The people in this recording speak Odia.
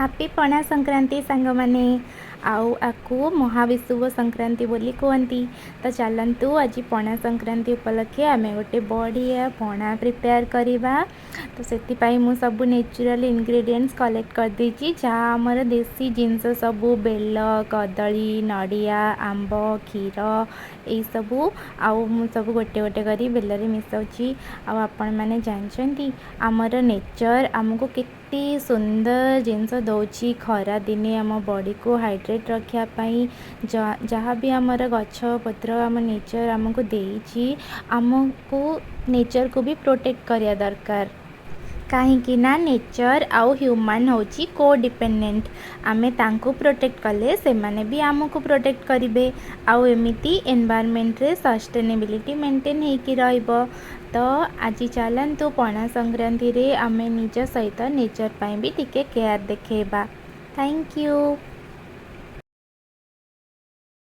ହାପି ପଣା ସଂକ୍ରାନ୍ତି ସାଙ୍ଗମାନେ। ଆଉ ଆକୁ ମହାବିଷୁବ ସଂକ୍ରାନ୍ତି ବୋଲି କୁହନ୍ତି। ତ ଚାଲନ୍ତୁ ଆଜି ପଣା ସଂକ୍ରାନ୍ତି ଉପଲକ୍ଷେ ଆମେ ଗୋଟେ ବଢ଼ିଆ ପଣା ପ୍ରିପେୟାର କରିବା। ତ ସେଥିପାଇଁ ମୁଁ ସବୁ ନେଚୁରାଲ ଇନଗ୍ରେଡ଼ିଏଣ୍ଟସ୍ କଲେକ୍ଟ କରିଦେଇଛି, ଯାହା ଆମର ଦେଶୀ ଜିନିଷ ସବୁ ବେଲ, କଦଳୀ, ନଡ଼ିଆ, ଆମ୍ବ, କ୍ଷୀର ଏଇସବୁ। ଆଉ ମୁଁ ସବୁ ଗୋଟେ ଗୋଟେ କରି ବେଲରେ ମିଶାଉଛି। ଆଉ ଆପଣମାନେ ଜାଣିଛନ୍ତି ଆମର ନେଚର ଆମକୁ କେତେ ସୁନ୍ଦର ଜିନିଷ ଦେଉଛି ଖରା ଦିନେ ଆମ ବଡ଼ିକୁ ହାଇଡ୍ରେଟ୍ ରଖିବା ପାଇଁ। ଯାହା ବି ଆମର ଗଛ ପତ୍ର ଆମ ନେଚର ଆମକୁ ଦେଇଛି, ଆମକୁ ନେଚରକୁ ବି ପ୍ରୋଟେକ୍ଟ କରିବା ଦରକାର। କାହିଁକି ନା ନେଚର ଆଉ ହ୍ୟୁମାନ୍ ହେଉଛି କୋଡିପେଣ୍ଡେଣ୍ଟ। ଆମେ ତାଙ୍କୁ ପ୍ରୋଟେକ୍ଟ କଲେ ସେମାନେ ବି ଆମକୁ ପ୍ରୋଟେକ୍ଟ କରିବେ। ଆଉ ଏମିତି ଏନଭାୟରନମେଣ୍ଟରେ ସଷ୍ଟେନେବିଲିଟି ମେଣ୍ଟେନ୍ ହେଇକି ରହିବ। ତ ଆଜି ଚାଲନ୍ତୁ ପଣା ସଂକ୍ରାନ୍ତିରେ ଆମେ ନିଜ ସହିତ ନେଚର ପାଇଁ ବି ଟିକେ କେୟାର ଦେଖେଇବା। Thank you.